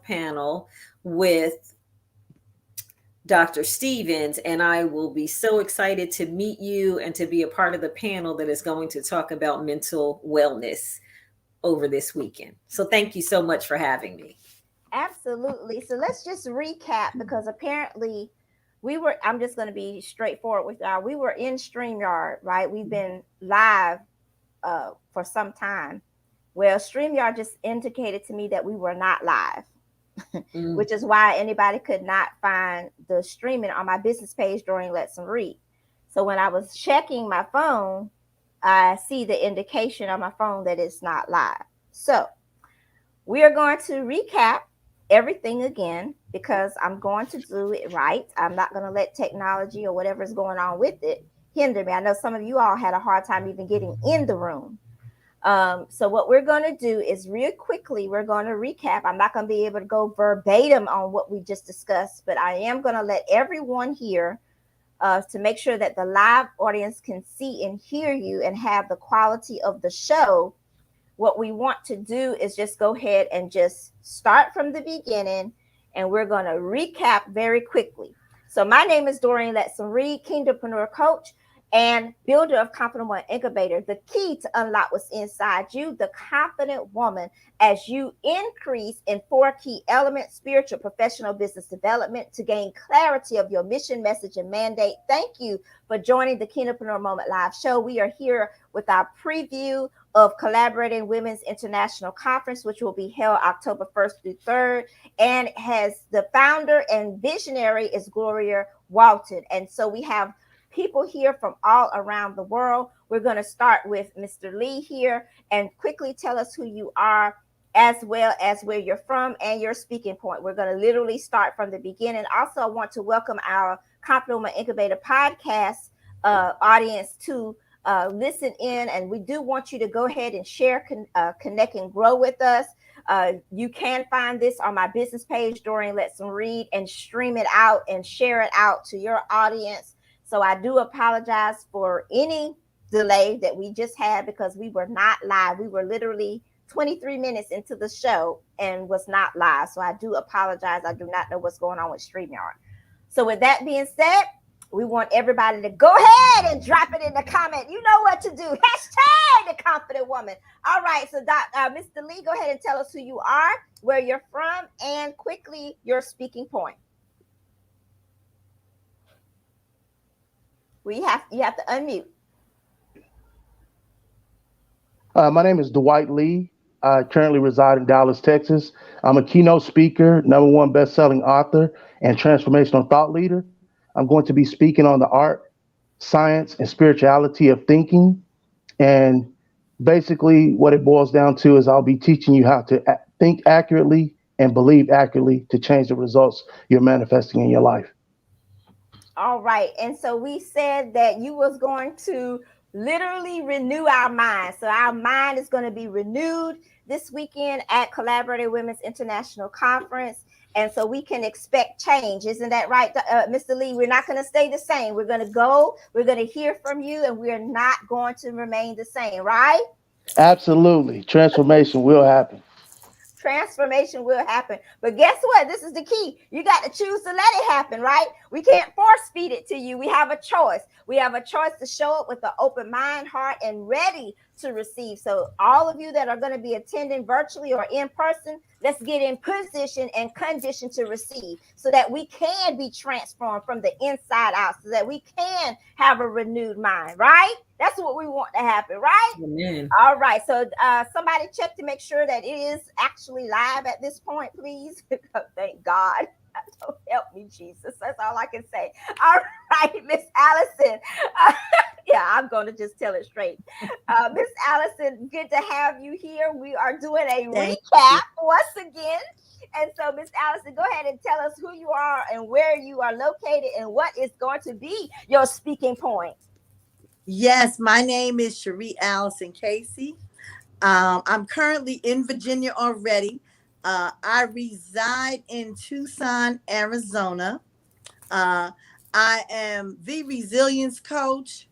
panel with Dr. Stevens, and I will be so excited to meet you and to be a part of the panel that is going to talk about mental wellness over this weekend. So thank you so much for having me. Absolutely. So let's just recap because apparently I'm just going to be straightforward with y'all. We were in StreamYard, right? We've been live for some time. Well, StreamYard just indicated to me that we were not live, Mm. which is why anybody could not find the streaming on my business page during Lettsome Reid. So when I was checking my phone, I see the indication on my phone that it's not live. So we are going to recap everything again because I'm going to do it right. I'm not going to let technology or whatever is going on with it hinder me. I know some of you all had a hard time even getting in the room. So what we're going to do is real quickly, we're going to recap. I'm not going to be able to go verbatim on what we just discussed, but I am going to let everyone here to make sure that the live audience can see and hear you and have the quality of the show. What we want to do is just go ahead and just start from the beginning, and we're going to recap very quickly. So my name is Doreen Lettsome Reid, Kingdompreneur coach and builder of Confident Woman Incubator. The key to unlock what's inside you, the confident woman, as you increase in 4 key elements: spiritual, professional, business development, to gain clarity of your mission, message, and mandate. Thank you for joining the Kingdompreneur Moment Live show. We are here with our preview of Collaborating Women's International Conference, which will be held October 1st through 3rd, and has the founder and visionary is Gloria Walton. And so we have people here from all around the world. We're going to start with Mr. Lee here, and quickly tell us who you are, as well as where you're from and your speaking point. We're going to literally start from the beginning. Also, I want to welcome our Confident Woman Incubator podcast audience to listen in, and we do want you to go ahead and share, connect, and grow with us. You can find this on my business page during Lettsome Reid and stream it out and share it out to your audience. So I do apologize for any delay that we just had because we were not live. We were literally 23 minutes into the show and was not live. So I do apologize. I do not know what's going on with StreamYard. So with that being said, we want everybody to go ahead and drop it in the comment. You know what to do. Hashtag the confident woman. All right. So Mr. Lee, go ahead and tell us who you are, where you're from, and quickly your speaking point. You have to unmute. My name is Dwight Lee. I currently reside in Dallas, Texas. I'm a keynote speaker, #1 best-selling author, and transformational thought leader. I'm going to be speaking on the art, science, and spirituality of thinking. And basically, what it boils down to is I'll be teaching you how to think accurately and believe accurately to change the results you're manifesting in your life. All right. And so we said that you was going to literally renew our mind. So our mind is going to be renewed this weekend at Collaborative Women's International Conference. And so we can expect change. Isn't that right, Mr. Lee? We're not going to stay the same. We're going to go, we're going to hear from you, and we're not going to remain the same, right? Absolutely. Transformation will happen. Transformation will happen. But guess what? This is the key. You got to choose to let it happen, right? We can't force feed it to you. We have a choice. We have a choice to show up with an open mind, heart, and ready to receive. So all of you that are going to be attending virtually or in person, let's get in position and condition to receive so that we can be transformed from the inside out, so that we can have a renewed mind, right? That's what we want to happen, right? Amen. All right. So somebody check to make sure that it is actually live at this point, please. Thank God. Don't help me, Jesus. That's all I can say. All right, Miss Allison. Yeah, I'm going to just tell it straight. Miss Allison, good to have you here. We are doing a recap once again. And so, Miss Allison, go ahead and tell us who you are and where you are located and what is going to be your speaking point. Yes, my name is Sheree Allison Casey. I'm currently in Virginia already. I reside in Tucson, Arizona. I am the resilience coach.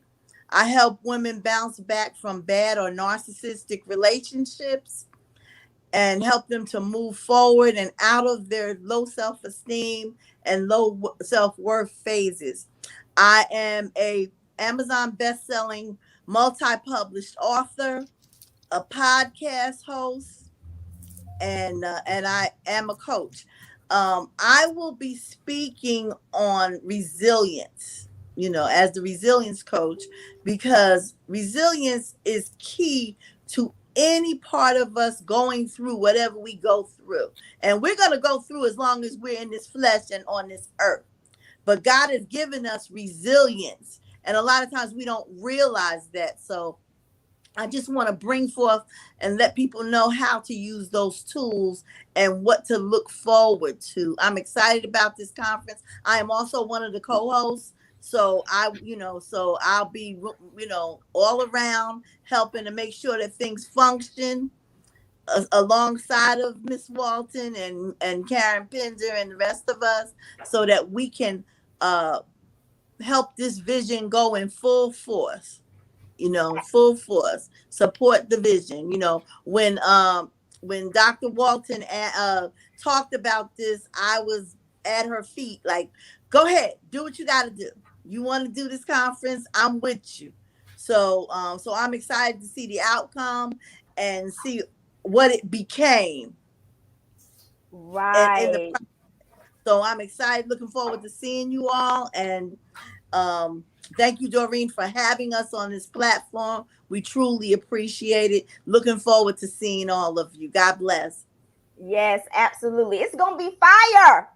I help women bounce back from bad or narcissistic relationships. and help them to move forward and out of their low self-esteem and low self-worth phases. I am a Amazon best-selling, multi-published author, a podcast host, and I am a coach. I will be speaking on resilience, as the resilience coach, because resilience is key to any part of us going through whatever we go through. And we're going to go through as long as we're in this flesh and on this earth. But God has given us resilience. And a lot of times we don't realize that. So I just want to bring forth and let people know how to use those tools and what to look forward to. I'm excited about this conference. I am also one of the co-hosts. So I'll be, all around helping to make sure that things function alongside of Miss Walton and Karen Pinder and the rest of us, so that we can help this vision go in full force. Full force, support the vision. When Dr. Walton talked about this, I was at her feet, like, go ahead, do what you got to do. You want to do this conference, I'm with you. So I'm excited to see the outcome and see what it became. Right. So I'm excited, looking forward to seeing you all. And thank you, Doreen, for having us on this platform. We truly appreciate it. Looking forward to seeing all of you. God bless. Yes, absolutely. It's going to be fire.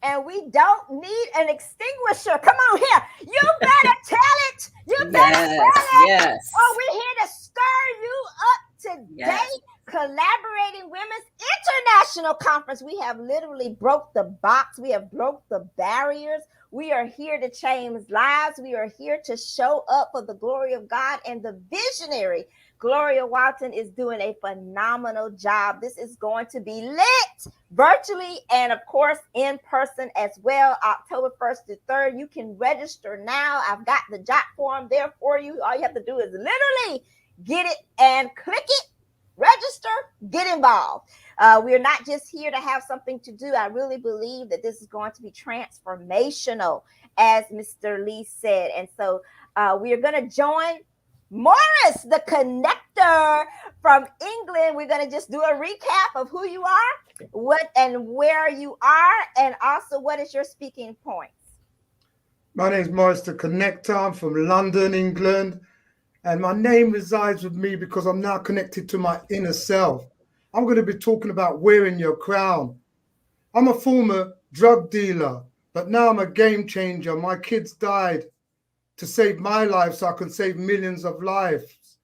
And we don't need an extinguisher. Come on here. You better tell it. You better tell it. Yes. Oh, we're here to stir you up today. Yes. Collaborating Women's International Conference. We have literally broke the box. We have broke the barriers. We are here to change lives. We are here to show up for the glory of God. And the visionary, Gloria Walton, is doing a phenomenal job. This is going to be lit virtually and, of course, in person as well, October 1st to 3rd. You can register now. I've got the jot form there for you. All you have to do is literally get it and click it. Register, get involved. We are not just here to have something to do. I really believe that this is going to be transformational, as Mr. Lee said. And so we are going to join Morris, the connector from England. We're going to just do a recap of who you are, what and where you are, and also what is your speaking points. My name is Morris, the connector. I'm from London, England. And my name resides with me because I'm now connected to my inner self. I'm going to be talking about wearing your crown. I'm a former drug dealer, but now I'm a game changer. My kids died to save my life so I could save millions of lives.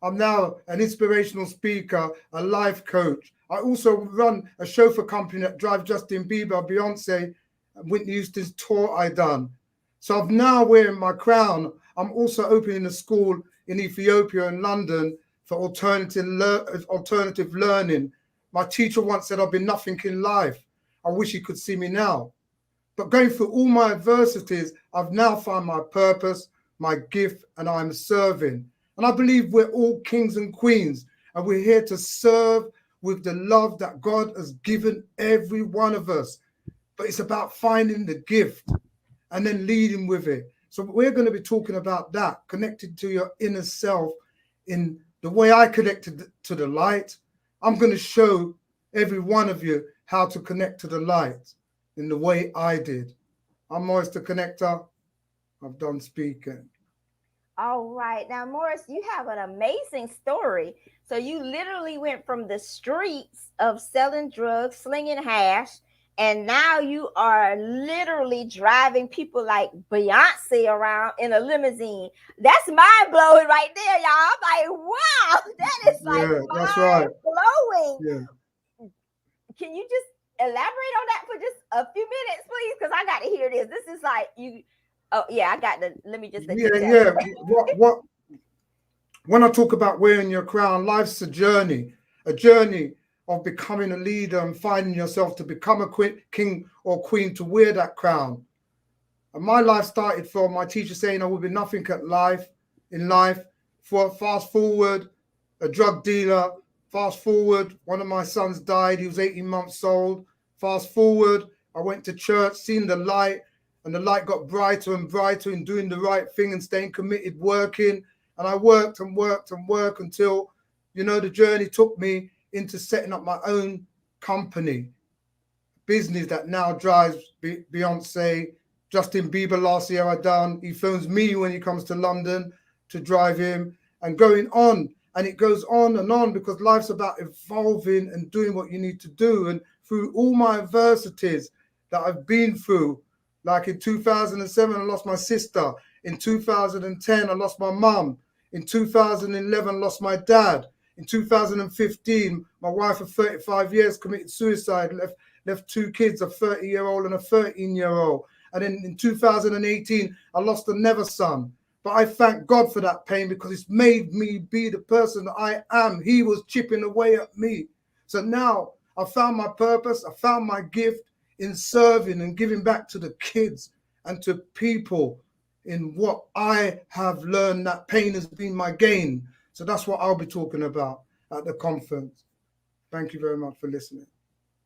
I'm now an inspirational speaker, a life coach. I also run a chauffeur company that drives Justin Bieber, Beyonce, and Whitney Houston's tour I done. So I'm now wearing my crown. I'm also opening a school in Ethiopia and London for alternative learning. My teacher once said I've been nothing in life. I wish he could see me now. But going through all my adversities, I've now found my purpose, my gift, and I'm serving. And I believe we're all kings and queens, and we're here to serve with the love that God has given every one of us. But it's about finding the gift and then leading with it. So we're going to be talking about that, connected to your inner self in the way I connected to the light. I'm going to show every one of you how to connect to the light in the way I did. I'm Morris the Connector. I've done speaking. All right. Now, Morris, you have an amazing story. So you literally went from the streets of selling drugs, slinging hash, and now you are literally driving people like Beyonce around in a limousine. That's mind blowing right there, y'all. I'm like, wow, that is like mind blowing. Yeah. Can you just elaborate on that for just a few minutes, please? Because I got to hear this. This is like you. Oh yeah, I got to. Let me just. Yeah. What? When I talk about wearing your crown, life's a journey of becoming a leader and finding yourself to become a king or queen to wear that crown. And my life started from my teacher saying I would be nothing in life. For fast forward, a drug dealer, Fast forward, one of my sons died. He was 18 months old. Fast forward, I went to church, seen the light, and the light got brighter and brighter in doing the right thing and staying committed, working. And I worked and worked and worked until, the journey took me into setting up my own company, business that now drives Beyonce, Justin Bieber last year I done. He phones me when he comes to London to drive him, and going on. And it goes on and on, because life's about evolving and doing what you need to do. And through all my adversities that I've been through, like in 2007, I lost my sister. In 2010, I lost my mum. In 2011, I lost my dad. In 2015, my wife of 35 years committed suicide, left two kids, a 30-year-old and a 13-year-old. And then in 2018, I lost another son. But I thank God for that pain, because it's made me be the person that I am. He was chipping away at me. So now I found my purpose. I found my gift in serving and giving back to the kids and to people in what I have learned. That pain has been my gain. So that's what I'll be talking about at the conference. Thank you very much for listening.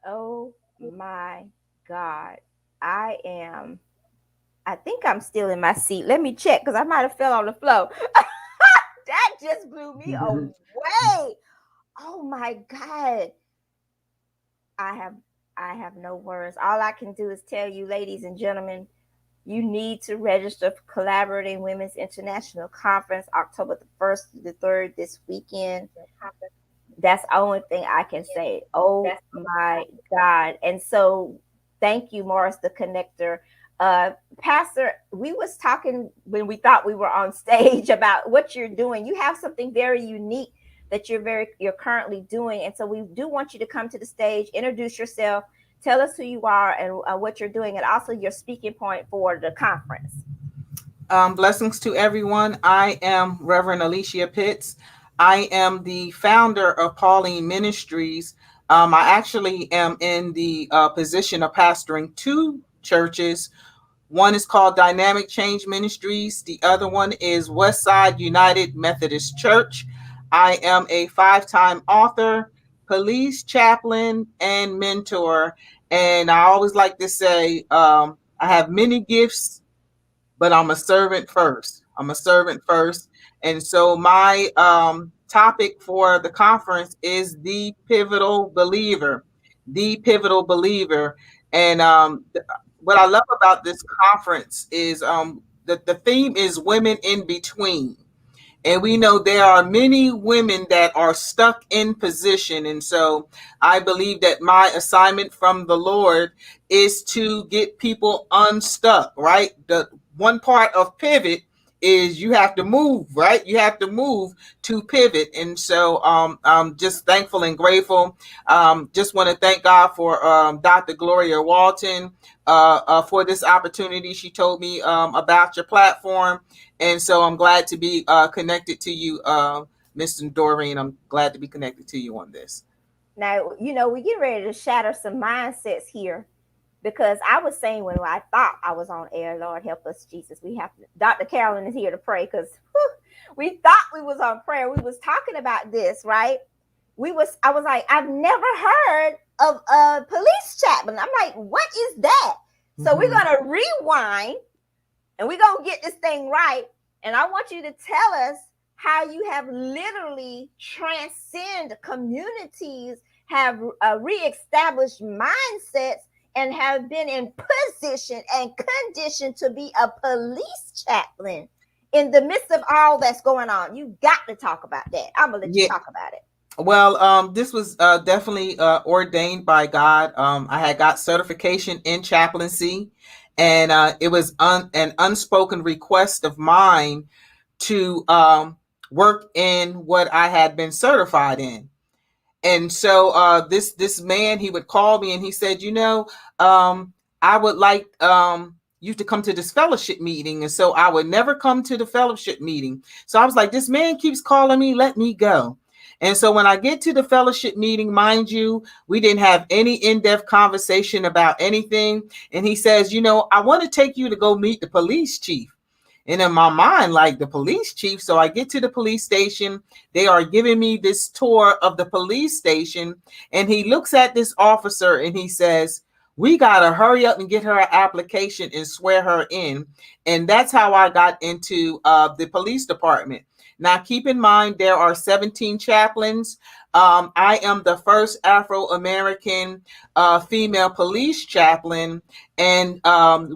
Oh my God. I think I'm still in my seat. Let me check, because I might have fell on the floor. That just blew me away. Oh my God. I have no words. All I can do is tell you, ladies and gentlemen, you need to register for Collaborating Women's International Conference, October the 1st to the 3rd this weekend. That's the only thing I can say. Oh my God. And so thank you, Morris the Connector. Pastor, we was talking when we thought we were on stage about what you're doing. You have something very unique that you're currently doing. And so we do want you to come to the stage, introduce yourself, tell us who you are and what you're doing, and also your speaking point for the conference. Blessings to everyone. I am Reverend Aleechea Pitts. I am the founder of Pauline Ministries. I actually am in the position of pastoring two churches. One is called Dynamic Change Ministries. The other one is Westside United Methodist Church. I am a 5-time author, police chaplain, and mentor. And I always like to say, I have many gifts, but I'm a servant first. And so my topic for the conference is the pivotal believer. And what I love about this conference is that the theme is women in between. And we know there are many women that are stuck in position. And so I believe that my assignment from the Lord is to get people unstuck, right? The one part of pivot is you have to move, right? You have to move to pivot. And so I'm just thankful and grateful. Just want to thank God for Dr. Gloria Walton for this opportunity. She told me about your platform. And so I'm glad to be connected to you, Mr. Doreen. I'm glad to be connected to you on this. Now, we get ready to shatter some mindsets here, because I was saying when I thought I was on air, Lord help us, Jesus. Dr. Carolyn is here to pray, because we thought we was on prayer. We was talking about this, right? I was like, I've never heard of a police chaplain. I'm like, what is that? So we're going to rewind and we're going to get this thing right. And I want you to tell us how you have literally transcended communities, have reestablished mindsets, and have been in position and conditioned to be a police chaplain in the midst of all that's going on. You got to talk about that. I'm going to let you talk about it. Well, this was definitely ordained by God. I had got certification in chaplaincy, and it was an unspoken request of mine to work in what I had been certified in. And so this man, he would call me and he said, I would like you to come to this fellowship meeting. And so I would never come to the fellowship meeting. So I was like, this man keeps calling me, let me go. And so when I get to the fellowship meeting, mind you, we didn't have any in-depth conversation about anything. And he says, I want to take you to go meet the police chief. And in my mind, like the police chief. So I get to the police station. They are giving me this tour of the police station. And he looks at this officer and he says, we got to hurry up and get her an application and swear her in. And that's how I got into the police department. Now, keep in mind, there are 17 chaplains. I am the first Afro-American female police chaplain. And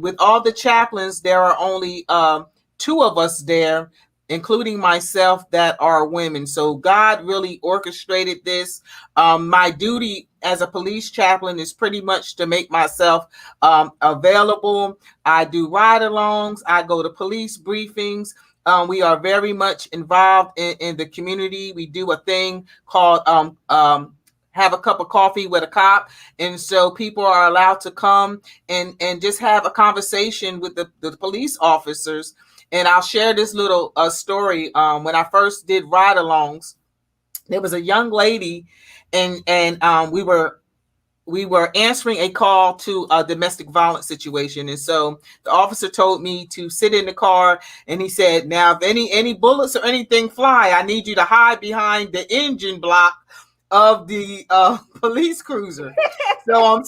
with all the chaplains, there are only 2 of us there, including myself, that are women. So God really orchestrated this. My duty as a police chaplain is pretty much to make myself available. I do ride-alongs. I go to police briefings. We are very much involved in the community. We do a thing called have a cup of coffee with a cop. And so people are allowed to come and just have a conversation with the police officers. And I'll share this little story. When I first did ride-alongs, there was a young lady, and we were answering a call to a domestic violence situation. And so the officer told me to sit in the car, and he said, now, if any bullets or anything fly, I need you to hide behind the engine block of the police cruiser. So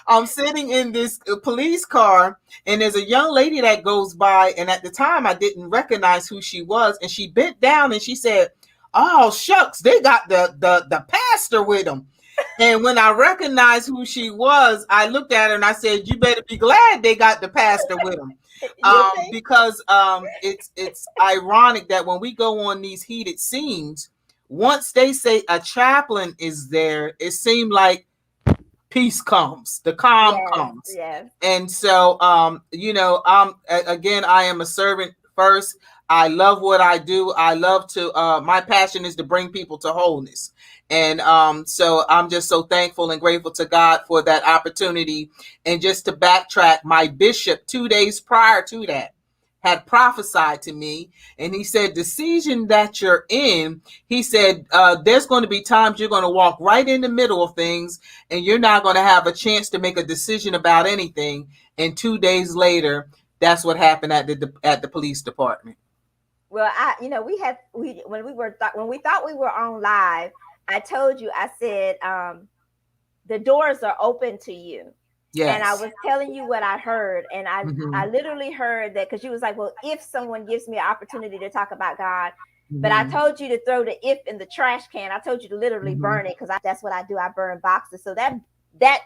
I'm sitting in this police car, and there's a young lady that goes by, and at the time I didn't recognize who she was, and she bent down and she said, oh shucks, they got the pastor with them. And when I recognized who she was, I looked at her and I said, you better be glad they got the pastor with them. Because it's ironic that when we go on these heated scenes, once they say a chaplain is there, it seemed like peace comes, the calm comes. Yes. And so, I am a servant first. I love what I do. I love to, my passion is to bring people to wholeness. And so I'm just so thankful and grateful to God for that opportunity. And just to backtrack, my bishop 2 days prior to that had prophesied to me, and he said, the season that you're in, he said, there's going to be times you're going to walk right in the middle of things, and you're not going to have a chance to make a decision about anything. And 2 days later, that's what happened at the police department. Well, when we thought we were on live, I told you, I said, the doors are open to you. Yes. And I was telling you what I heard. And I literally heard that, because you was like, well, if someone gives me an opportunity to talk about God, but I told you to throw the if in the trash can. I told you to literally burn it, because that's what I do. I burn boxes. So that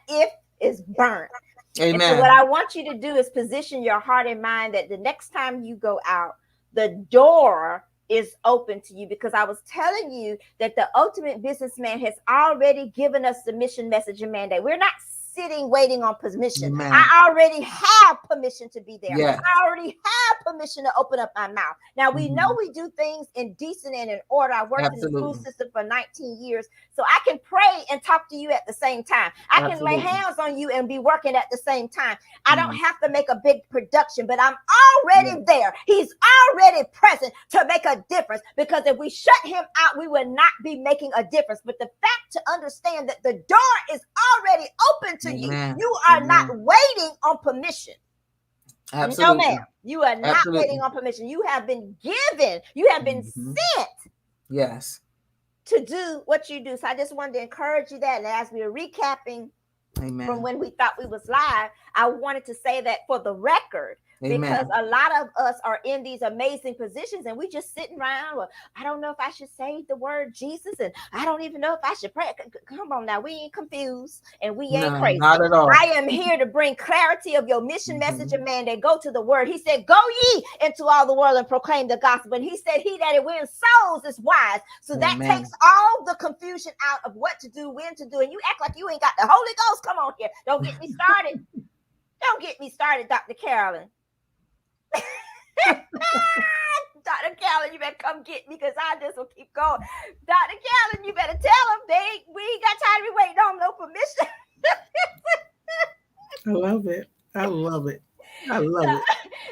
if is burnt. Amen. And so what I want you to do is position your heart and mind that the next time you go out, the door is open to you, because I was telling you that the ultimate businessman has already given us the mission, message, and mandate. We're not sitting waiting on permission. Amen. I already have permission to be there. Yes. I already have permission to open up my mouth. Now we know we do things in decent and in order. I worked in the school system for 19 years, so I can pray and talk to you at the same time. I can lay hands on you and be working at the same time. I don't have to make a big production, but I'm already there. He's already present to make a difference, because if we shut him out, we will not be making a difference. But the fact to understand that the door is already open to you. You are not waiting on permission. Absolutely. No, ma'am. You are not waiting on permission. You have been given. You have been sent. Yes. To do what you do. So I just wanted to encourage you that. And as we are recapping from when we thought we was live, I wanted to say that for the record. Amen. Because a lot of us are in these amazing positions, and we just sitting around. Well, I don't know if I should say the word Jesus, and I don't even know if I should pray. Come on now, we ain't confused, and we ain't crazy. Not at all. I am here to bring clarity of your mission, message, and mandate. Go to the word. He said, "Go ye into all the world and proclaim the gospel." And he said, "He that wins souls is wise." So that takes all the confusion out of what to do, when to do, and you act like you ain't got the Holy Ghost. Come on here, don't get me started. Don't get me started, Dr. Carolyn. Dr. Carolyn, you better come get me, because I just will keep going. Dr. Carolyn, you better tell them we ain't got time to be waiting on no permission. I love it. I love it. I love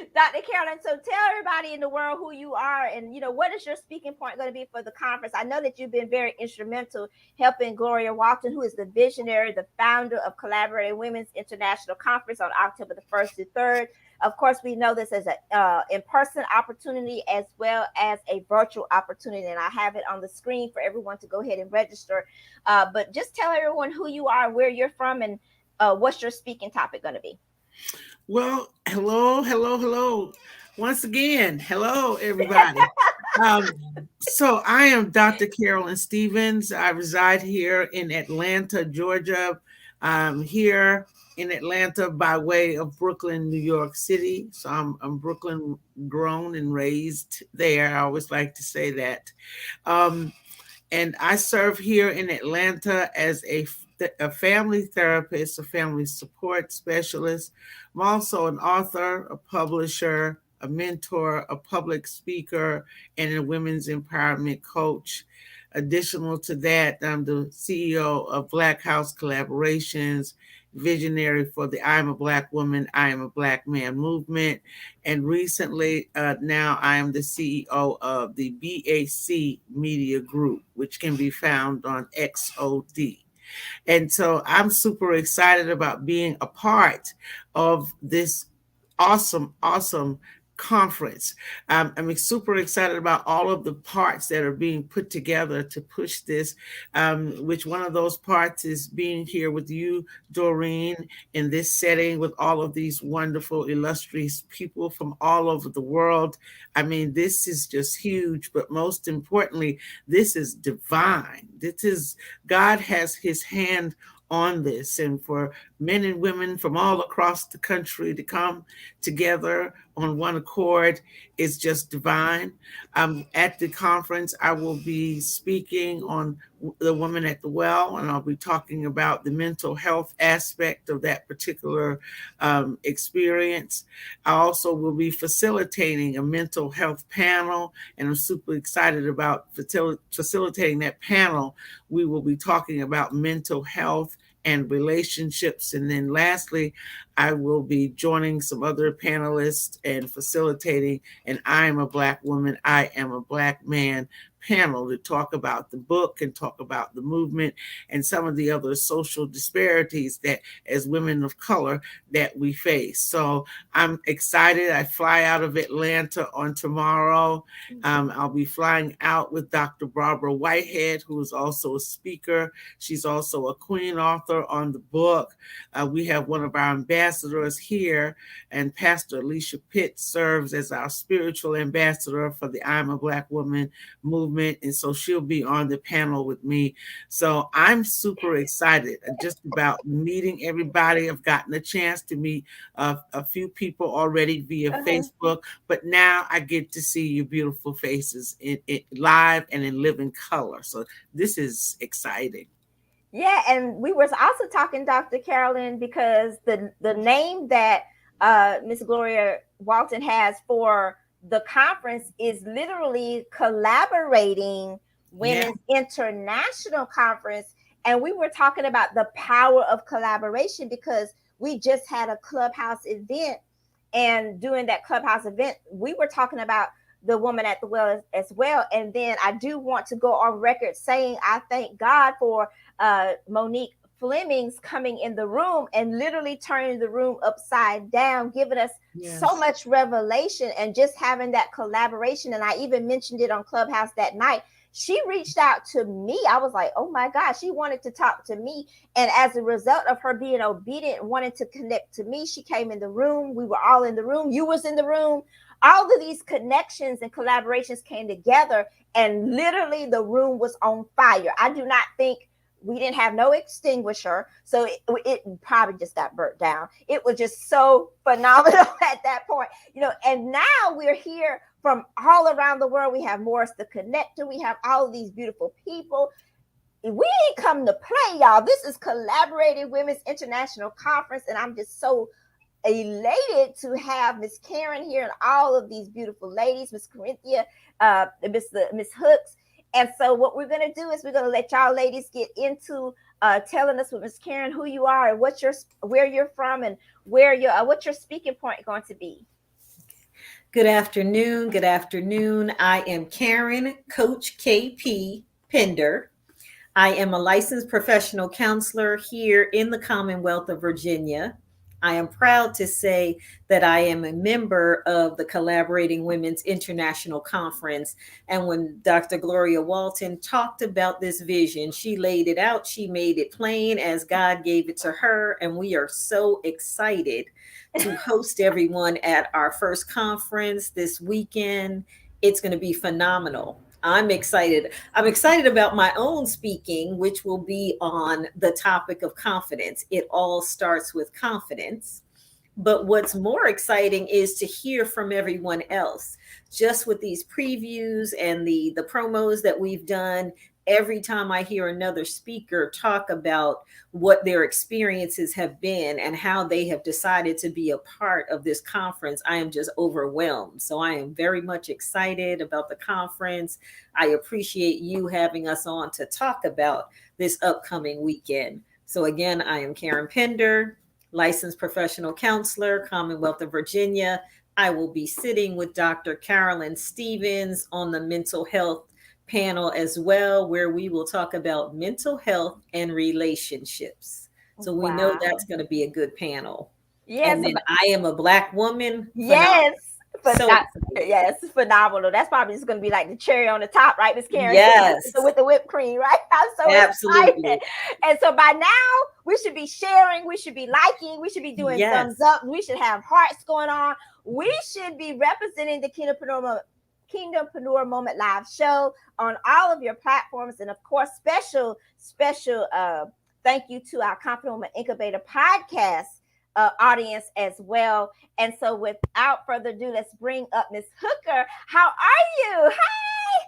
it. Dr. Carolyn, so tell everybody in the world who you are and, what is your speaking point going to be for the conference? I know that you've been very instrumental helping Gloria Walton, who is the visionary, the founder of Collaborating Women's International Conference on October the 1st to 3rd. Of course, we know this as an in-person opportunity as well as a virtual opportunity, and I have it on the screen for everyone to go ahead and register. But just tell everyone who you are, where you're from, and what's your speaking topic going to be. Well, hello. Once again, hello, everybody. So I am Dr. Carolyn Stevens. I reside here in Atlanta, Georgia. I'm here in Atlanta by way of Brooklyn, New York City. So I'm Brooklyn grown and raised there. I always like to say that. And I serve here in Atlanta as a family therapist, a family support specialist. I'm also an author, a publisher, a mentor, a public speaker, and a women's empowerment coach. Additional to that, I'm the CEO of Black House Collaborations, visionary for the I Am a Black Woman, I Am a Black Man movement. And recently, now I am the CEO of the BAC Media Group, which can be found on XOD. And so I'm super excited about being a part of this awesome conference. I'm super excited about all of the parts that are being put together to push this, which one of those parts is being here with you, Doreen, in this setting with all of these wonderful, illustrious people from all over the world. I mean, this is just huge, but most importantly, this is divine. God has his hand on this, and for men and women from all across the country to come together on one accord is just divine. At the conference, I will be speaking on the woman at the well, and I'll be talking about the mental health aspect of that particular experience. I also will be facilitating a mental health panel, and I'm super excited about facilitating that panel. We will be talking about mental health and relationships. And then lastly, I will be joining some other panelists and facilitating an I Am a Black Woman, I Am a Black Man panel to talk about the book and talk about the movement and some of the other social disparities that as women of color that we face. So I'm excited. I fly out of Atlanta on tomorrow. I'll be flying out with Dr. Barbara Whitehead, who is also a speaker. She's also a queen author on the book. We have one of our ambassadors here, and Pastor Aleechea Pitt serves as our spiritual ambassador for the I'm a Black Woman movement. And so she'll be on the panel with me. So I'm super excited just about meeting everybody. I've gotten a chance to meet a few people already via Facebook, but now I get to see your beautiful faces in live and in living color. So this is exciting. Yeah, and we were also talking, Dr. Carolyn, because the name that Miss Gloria Walton has for the conference is literally Collaborating Women's International Conference. And we were talking about the power of collaboration because we just had a Clubhouse event. And during that Clubhouse event, we were talking about the woman at the well as well. And then I do want to go on record saying I thank God for Monique Fleming's coming in the room and literally turning the room upside down, giving us so much revelation and just having that collaboration. And I even mentioned it on Clubhouse that night. She reached out to me. I was like, oh my God, she wanted to talk to me. And as a result of her being obedient, wanting to connect to me, she came in the room. We were all in the room. You was in the room. All of these connections and collaborations came together, and literally the room was on fire. I do not think we didn't have no extinguisher, so it probably just got burnt down. It was just so phenomenal at that point, and now we're here from all around the world. We have Morris the Connector. We have all of these beautiful people. We ain't come to play, y'all. This is Collaborating Women's International Conference, and I'm just so elated to have Miss Karen here and all of these beautiful ladies, Miss Corinthia, Miss Hooks. And so what we're going to do is we're going to let y'all ladies get into telling us with Miss Karen who you are and where you're from and what's your speaking point going to be. Good afternoon. Good afternoon. I am Karen, Coach KP Pender. I am a licensed professional counselor here in the Commonwealth of Virginia. I am proud to say that I am a member of the Collaborating Women's International Conference. And when Dr. Gloria Walton talked about this vision, she laid it out, she made it plain as God gave it to her. And we are so excited to host everyone at our first conference this weekend. It's going to be phenomenal. I'm excited. I'm excited about my own speaking, which will be on the topic of confidence. It all starts with confidence. But what's more exciting is to hear from everyone else. Just with these previews and the promos that we've done, every time I hear another speaker talk about what their experiences have been and how they have decided to be a part of this conference, I am just overwhelmed. So I am very much excited about the conference. I appreciate you having us on to talk about this upcoming weekend. So again, I am Karen Pender, licensed professional counselor, Commonwealth of Virginia. I will be sitting with Dr. Carolyn Stevens on the mental health panel as well, where we will talk about mental health and relationships. So we know that's going to be a good panel. Yes. And then I am a Black woman. Yes. Yes, phenomenal. That's probably just going to be like the cherry on the top, right, Miss Karen? Yes. With the whipped cream, right? I'm so excited. And so by now, we should be sharing, we should be liking, we should be doing thumbs up, we should have hearts going on. We should be representing the Kingdompreneur Moment live show on all of your platforms. And of course, special thank you to our Confident Woman Incubator podcast audience as well. And so without further ado, let's bring up Miss Hooker. How are you? Hi.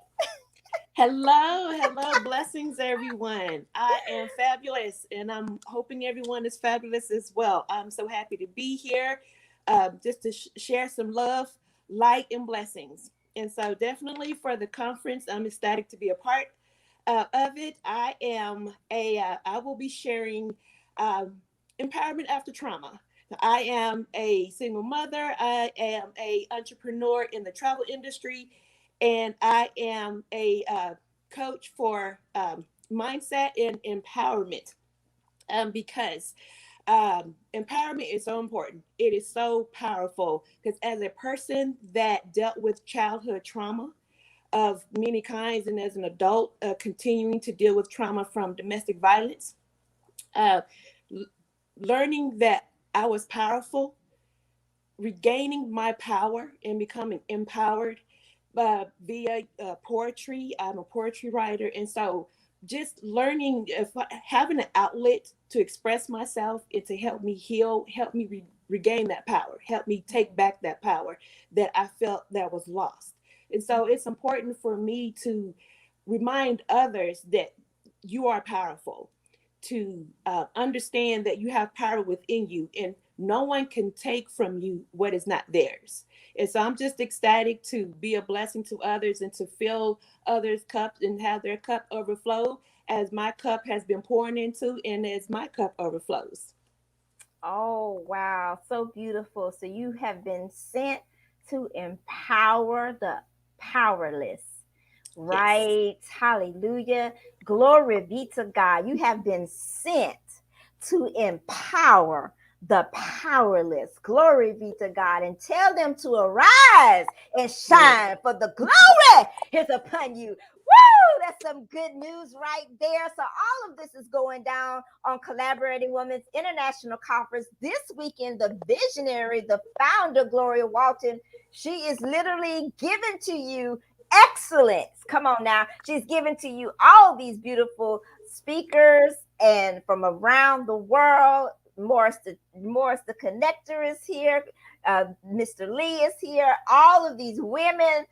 Hello. Blessings, everyone. I am fabulous, and I'm hoping everyone is fabulous as well. I'm so happy to be here just to share some love, light, and blessings. And so definitely for the conference, I'm ecstatic to be a part of it. I will be sharing empowerment after trauma. I am a single mother. I am an entrepreneur in the travel industry, and I am a coach for mindset and empowerment because empowerment is so important. It is so powerful because as a person that dealt with childhood trauma of many kinds, and as an adult continuing to deal with trauma from domestic violence, learning that I was powerful, regaining my power and becoming empowered via poetry. I'm a poetry writer. And so just learning, having an outlet to express myself and to help me heal, help me regain that power, help me take back that power that I felt that was lost. And so it's important for me to remind others that you are powerful, to understand that you have power within you and no one can take from you what is not theirs. And so I'm just ecstatic to be a blessing to others and to fill others' cups and have their cup overflow as my cup has been poured into and as my cup overflows. Oh, wow. So beautiful. So you have been sent to empower the powerless. Right. Yes. Hallelujah. Glory be to God. You have been sent to empower the powerless. Glory be to God. And tell them to arise and shine, for the glory is upon you. Woo! That's some good news right there. So all of this is going down on Collaborating Women's International Conference this weekend. The visionary, the founder, Gloria Walton, she is literally giving to you excellence. Come on now. She's given to you all these beautiful speakers and from around the world. Morris the connector is here. Mr. Lee is here. All of these women.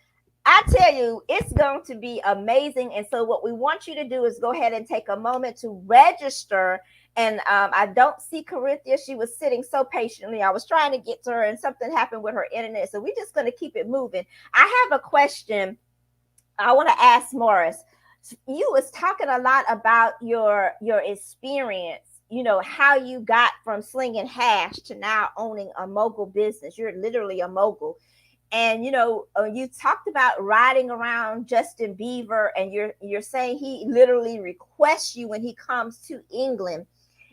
I tell you, it's going to be amazing. And so what we want you to do is go ahead and take a moment to register. And I don't see Corinthia. She was sitting so patiently. I was trying to get to her and something happened with her internet. So we're just going to keep it moving. I have a question I want to ask Morris. You was talking a lot about your experience, you know, how you got from slinging hash to now owning a mogul business. You're literally a mogul. And you talked about riding around Justin Bieber, and you're saying he literally requests you when he comes to England.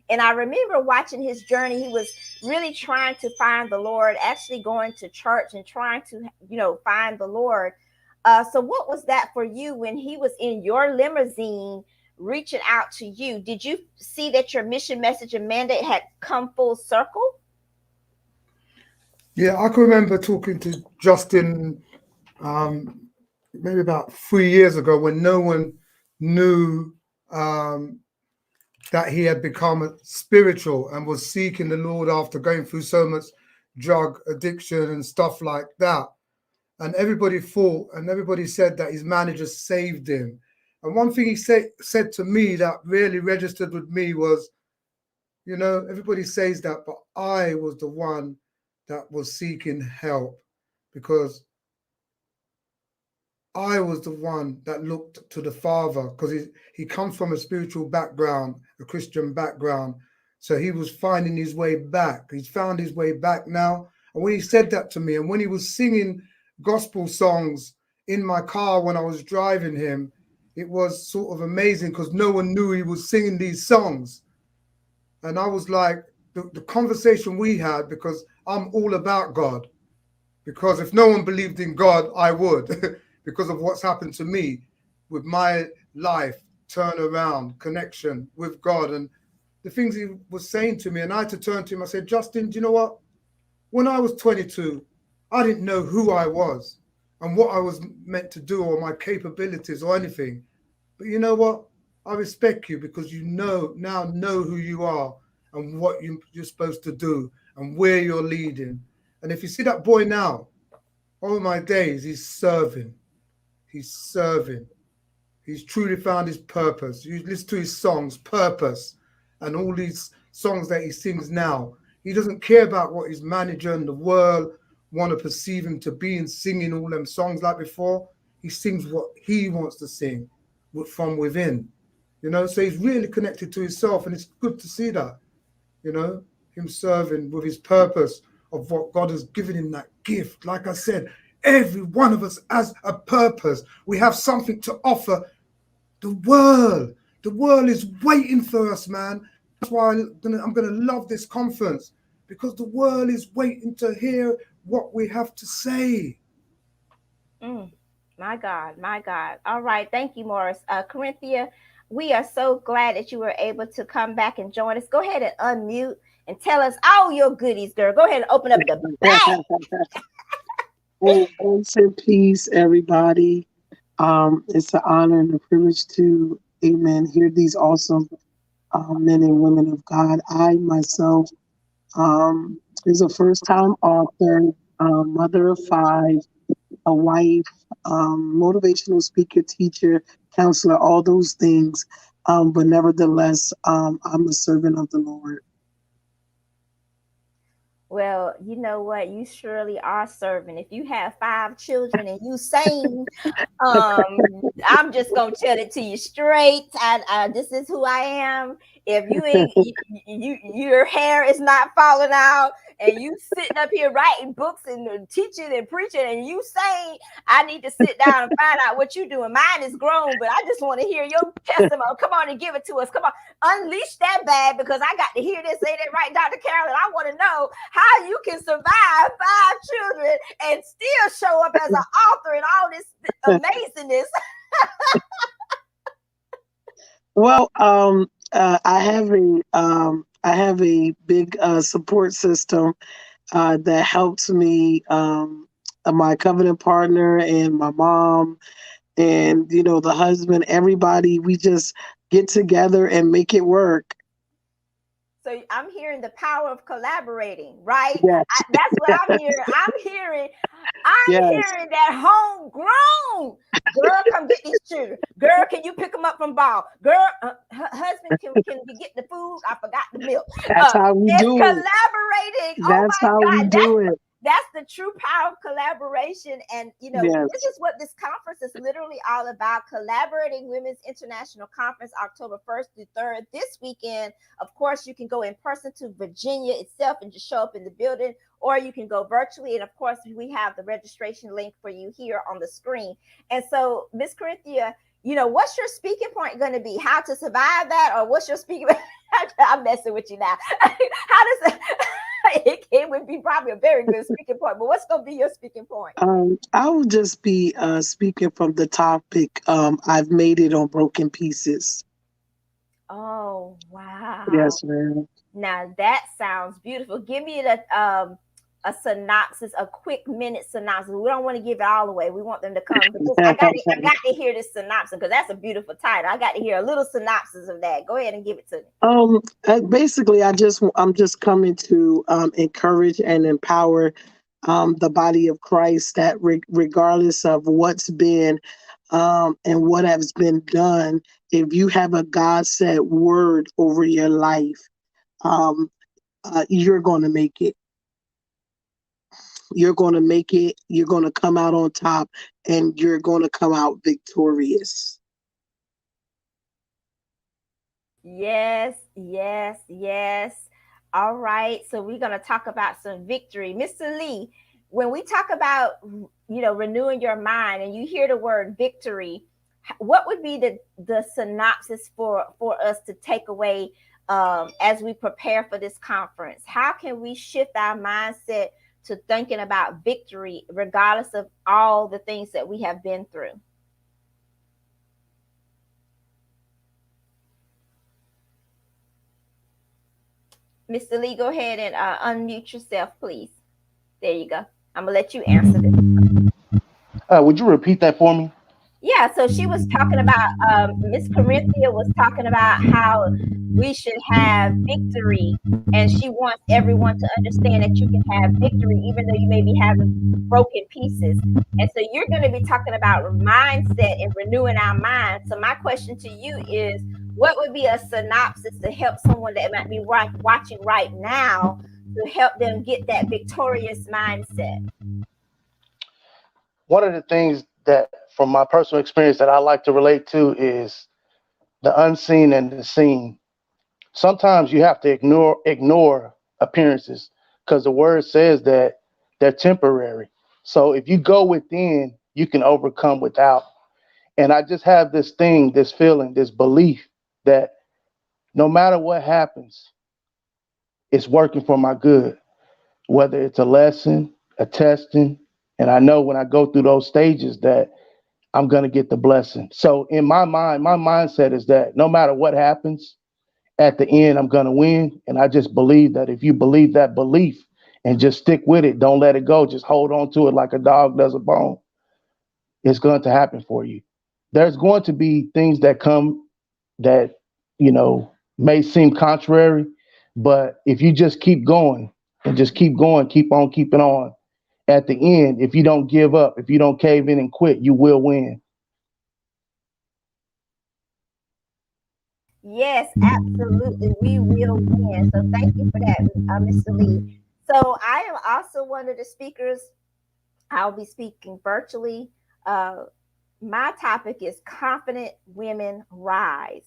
And I remember watching his journey. He was really trying to find the Lord, actually going to church and trying to, find the Lord. So what was that for you when he was in your limousine reaching out to you? Did you see that your mission, message, and mandate had come full circle? Yeah, I can remember talking to Justin maybe about 3 years ago when no one knew that he had become spiritual and was seeking the Lord after going through so much drug addiction and stuff like that. And everybody thought and everybody said that his manager saved him. And one thing he said to me that really registered with me was, everybody says that, but I was the one that was seeking help, because I was the one that looked to the Father, because he comes from a spiritual background, a Christian background. So he was finding his way back. He's found his way back now. And when he said that to me, and when he was singing gospel songs in my car when I was driving him, it was sort of amazing because no one knew he was singing these songs. And I was like, the conversation we had, because I'm all about God. Because if no one believed in God, I would. Because of what's happened to me with my life, turnaround, connection with God, and the things he was saying to me. And I had to turn to him. I said, Justin, do you know what? When I was 22, I didn't know who I was and what I was meant to do or my capabilities or anything. But you know what? I respect you because you now know who you are and what you're supposed to do and where you're leading. And if you see that boy now, all my days, he's serving. He's serving. He's truly found his purpose. You listen to his songs, Purpose, and all these songs that he sings now. He doesn't care about what his manager and the world want to perceive him to be in singing all them songs like before. He sings what he wants to sing from within, so he's really connected to himself, and it's good to see that, him serving with his purpose of what God has given him, that gift. Like I said, every one of us has a purpose. We have something to offer the world. The world is waiting for us, man. That's why I'm going to love this conference, because the world is waiting to hear what we have to say. My God, my God. All right. Thank you, Morris. Corinthia, we are so glad that you were able to come back and join us. Go ahead and unmute and tell us all your goodies, girl. Go ahead and open up the bag. Grace and peace, everybody. It's an honor and a privilege to, hear these awesome men and women of God. I myself is a first-time author, mother of 5, a wife, motivational speaker, teacher, counselor, all those things. But nevertheless, I'm a servant of the Lord. Well, you know what? You surely are serving. If you have 5 children and you sing, I'm just gonna tell it to you straight. This is who I am. If you ain't, your hair is not falling out, and you sitting up here writing books and teaching and preaching, and you sing, I need to sit down and find out what you're doing. Mine is grown, but I just want to hear your testimony. Come on and give it to us. Come on, unleash that bag, because I got to hear this. Say that right, Dr. Carolyn. I want to know how you can survive 5 children and still show up as an author and all this amazingness. Well, I have a big support system that helps me, my covenant partner and my mom and, the husband, everybody. We just get together and make it work. So I'm hearing the power of collaborating, right? Yes. That's what I'm hearing. I'm hearing that homegrown. Girl, come get these children. Girl, can you pick them up from ball? Girl, husband, can we get the food? I forgot the milk. That's how we do it. Collaborating. That's how we do it. That's the true power of collaboration. And, Yes. this is what this conference is literally all about. Collaborating Women's International Conference, October 1st through 3rd, this weekend. Of course, you can go in person to Virginia itself and just show up in the building, or you can go virtually. And of course, we have the registration link for you here on the screen. And so, Miss Corinthia, what's your speaking point going to be? How to survive that? Or what's your speaking? I'm messing with you now. How does it would be probably a very good speaking point, but what's going to be your speaking point? I will just be speaking from the topic. I've made it on broken pieces. Oh, wow. Yes, ma'am. Now that sounds beautiful. Give me a synopsis, a quick minute synopsis. We don't want to give it all away. We want them to come. I got to hear this synopsis because that's a beautiful title. I got to hear a little synopsis of that. Go ahead and give it to me. Basically, I'm just coming to encourage and empower the body of Christ that regardless of what's been and what has been done, if you have a God-said word over your life, you're going to make it. You're going to make it. You're going to come out on top, and you're going to come out victorious. Yes, yes, yes. All right. So we're going to talk about some victory. Mr. Lee, when we talk about, renewing your mind and you hear the word victory, what would be the synopsis for us to take away as we prepare for this conference? How can we shift our mindset to thinking about victory, regardless of all the things that we have been through? Mr. Lee, go ahead and unmute yourself, please. There you go. I'm going to let you answer this. Would you repeat that for me? Yeah, so she was talking about, Miss Corinthia was talking about how we should have victory, and she wants everyone to understand that you can have victory even though you may be having broken pieces. And so you're going to be talking about mindset and renewing our mind. So my question to you is, what would be a synopsis to help someone that might be watching right now to help them get that victorious mindset? One of the things that from my personal experience that I like to relate to is the unseen and the seen. Sometimes you have to ignore appearances because the word says that they're temporary. So if you go within, you can overcome without. And I just have this feeling, this belief that no matter what happens, it's working for my good, whether it's a lesson, a testing. And I know when I go through those stages that I'm going to get the blessing. So in my mind, my mindset is that no matter what happens, at the end, I'm going to win. And I just believe that if you believe that belief and just stick with it, don't let it go, just hold on to it like a dog does a bone, it's going to happen for you. There's going to be things that come that, may seem contrary, but if you just keep going and just keep going, keep on keeping on, at the end, if you don't give up, if you don't cave in and quit, you will win. Yes, absolutely. We will win. So thank you for that, Mr. Lee. So I am also one of the speakers. I'll be speaking virtually. My topic is Confident Women Rise.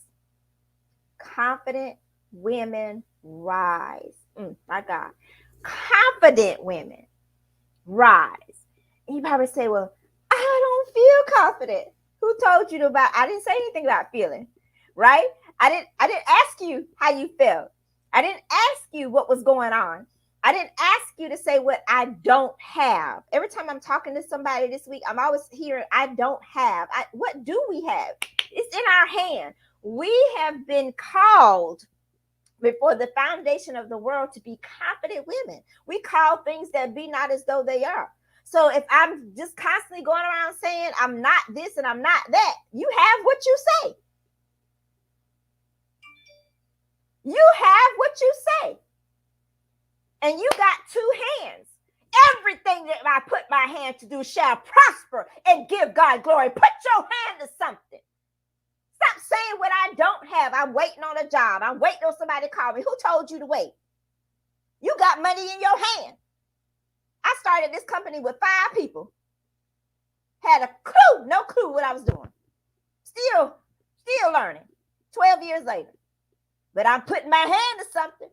Confident Women Rise. My God. Confident women rise. And you probably say, well, I don't feel confident. Who told you about? I didn't say anything about feeling, right? I didn't ask you how you felt. I didn't ask you what was going on. I didn't ask you to say what I don't have. Every time I'm talking to somebody this week, I'm always hearing I don't have. What do we have? It's in our hand. We have been called before the foundation of the world to be confident women. We call things that be not as though they are. So if I'm just constantly going around saying I'm not this and I'm not that, you have what you say. You have what you say. And you got two hands. Everything that I put my hand to do shall prosper and give God glory. Put your hand to something. Stop saying what I don't have. I'm waiting on a job. I'm waiting on somebody to call me. Who told you to wait? You got money in your hand. I started this company with 5 people. Had a clue, no clue what I was doing. Still learning 12 years later. But I'm putting my hand to something.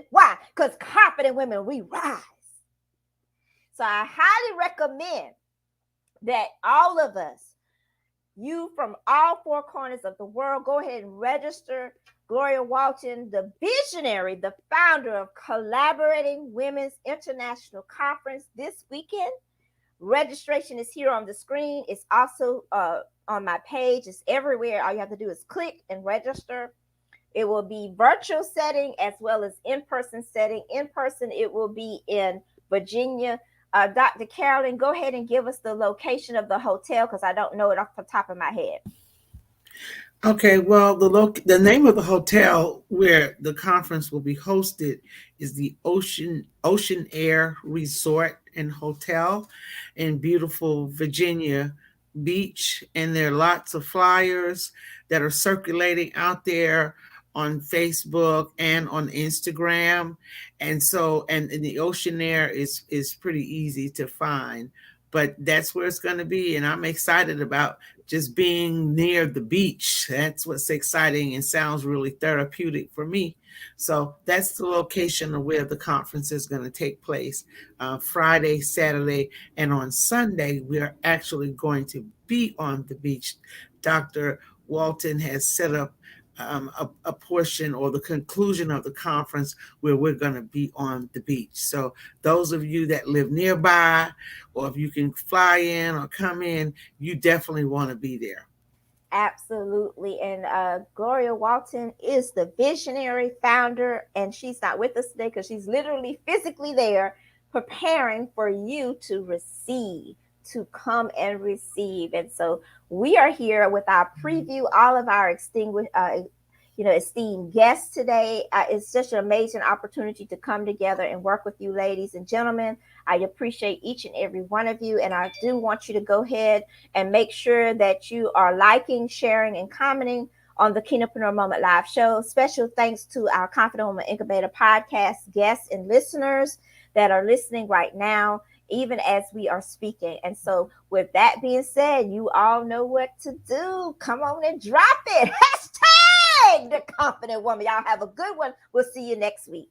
Why? Because confident women, we rise. So I highly recommend that all of us, you from all 4 corners of the world, go ahead and register. Gloria Walton, the visionary, the founder of Collaborating Women's International Conference this weekend. Registration is here on the screen. It's also on my page. It's everywhere. All you have to do is click and register. It will be virtual setting as well as in-person setting. In person, it will be in Virginia. Dr. Carolyn, go ahead and give us the location of the hotel because I don't know it off the top of my head. Okay, well, the name of the hotel where the conference will be hosted is the Ocean Air Resort and Hotel in beautiful Virginia Beach, and there are lots of flyers that are circulating out there on Facebook and on Instagram, and the Ocean Air is pretty easy to find, but that's where it's going to be, and I'm excited about just being near the beach. That's what's exciting and sounds really therapeutic for me. So that's the location of where the conference is going to take place, Friday, Saturday, and on Sunday, we're actually going to be on the beach. Dr. Walton has set up a portion or the conclusion of the conference where we're going to be on the beach. So those of you that live nearby, or if you can fly in or come in, you definitely want to be there. Absolutely. And Gloria Walton is the visionary founder, and she's not with us today because she's literally physically there preparing for you to receive, to come and receive. And so we are here with our preview, all of our esteemed guests today. It's such an amazing opportunity to come together and work with you, ladies and gentlemen. I appreciate each and every one of you. And I do want you to go ahead and make sure that you are liking, sharing, and commenting on the Kingdompreneur Moment Live show. Special thanks to our Confident Woman Incubator podcast guests and listeners that are listening right now, even as we are speaking. And so with that being said, you all know what to do. Come on and drop it. Hashtag the Confident Woman. Y'all have a good one. We'll see you next week.